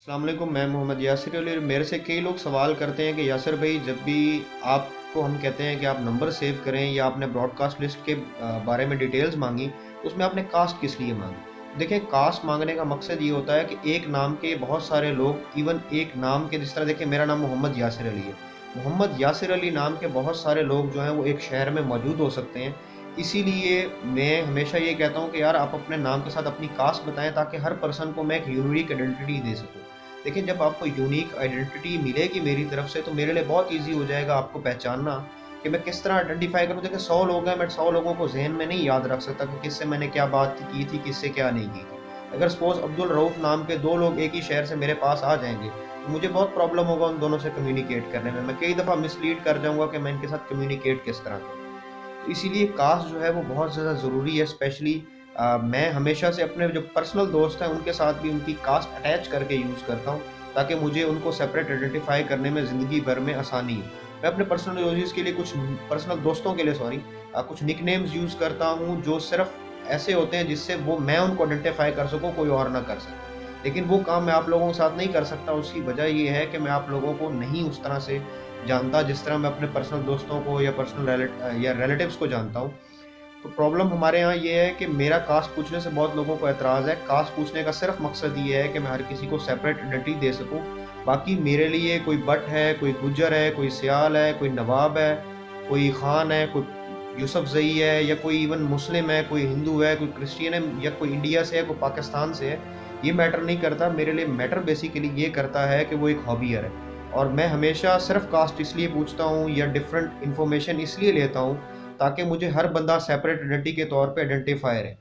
अस्सलाम वालेकुम। मैं मोहम्मद यासिर अली। मेरे से कई लोग सवाल करते हैं कि यासिर भाई, जब भी आपको हम कहते हैं कि आप नंबर सेव करें या आपने ब्रॉडकास्ट लिस्ट के बारे में डिटेल्स मांगी, उसमें आपने कास्ट किस लिए मांगी? देखिए, कास्ट मांगने का मकसद ये होता है कि एक नाम के बहुत सारे लोग, इवन एक नाम के, जिस तरह देखिए मेरा नाम मोहम्मद यासिर अली है, मोहम्मद यासिर अली नाम के बहुत सारे लोग जो हैं वो एक शहर में मौजूद हो सकते हैं। इसीलिए मैं हमेशा ये कहता हूँ कि यार आप अपने नाम के साथ अपनी कास्ट बताएं, ताकि हर पर्सन को मैं एक यूनिक आइडेंटिटी दे सकूँ। देखिए, जब आपको यूनिक आइडेंटिटी मिलेगी मेरी तरफ से, तो मेरे लिए बहुत ईज़ी हो जाएगा आपको पहचानना कि मैं किस तरह आइडेंटिफ़ाई करूँ। देखिए, 100 लोग हैं, मैं 100 लोगों को ज़हन में नहीं याद रख सकता कि किससे मैंने क्या बात की थी, किससे क्या नहीं की थी। अगर सपोज़ अब्दुल रऊफ़ नाम के 2 लोग एक ही शहर से मेरे पास आ जाएँगे, तो मुझे बहुत प्रॉब्लम होगा उन दोनों से कम्युनिकेट करने में। मैं कई दफ़ा मिसलीड कर जाऊँगा कि मैं इनके साथ कम्युनिकेट किस तरह करूँ। तो इसीलिए कास्ट जो है वो बहुत ज़्यादा ज़रूरी है। स्पेशली मैं हमेशा से अपने जो पर्सनल दोस्त हैं उनके साथ भी उनकी कास्ट अटैच करके यूज़ करता हूँ, ताकि मुझे उनको सेपरेट आइडेंटिफ़ाई करने में ज़िंदगी भर में आसानी हो। मैं अपने पर्सनल यूज़ेज़ के लिए पर्सनल दोस्तों के लिए कुछ निकनेम्स यूज़ करता हूँ, जो सिर्फ़ ऐसे होते हैं जिससे वो मैं उनको आइडेंटिफ़ाई कर सकूँ, कोई और ना कर सके। लेकिन वो काम मैं आप लोगों के साथ नहीं कर सकता, उसकी वजह ये है कि मैं आप लोगों को नहीं उस तरह से जानता जिस तरह मैं अपने पर्सनल दोस्तों को या या रिलेटिव्स को जानता हूँ। तो प्रॉब्लम हमारे यहाँ ये है कि मेरा कास्ट पूछने से बहुत लोगों को एतराज़ है। कास्ट पूछने का सिर्फ़ मकसद ये है कि मैं हर किसी को सेपरेट आइडेंटिटी दे सकूँ। बाकी मेरे लिए कोई भट्ट है, कोई गुज्जर है, कोई सियाल है, कोई नवाब है, कोई ख़ान है, कोई यूसुफ़ज़ई है, या कोई इवन मुस्लिम है, कोई हिंदू है, कोई क्रिश्चियन है, या कोई इंडिया से है, कोई पाकिस्तान से है, ये मैटर नहीं करता। मेरे लिए मैटर बेसिकली ये करता है कि वो एक हॉबियर है। और मैं हमेशा सिर्फ़ कास्ट इसलिए पूछता हूँ या डिफरेंट इन्फॉर्मेशन इसलिए लेता हूँ, ताकि मुझे हर बंदा सेपरेट आइडेंटिटी के तौर पे आइडेंटिफ़ाई रहे।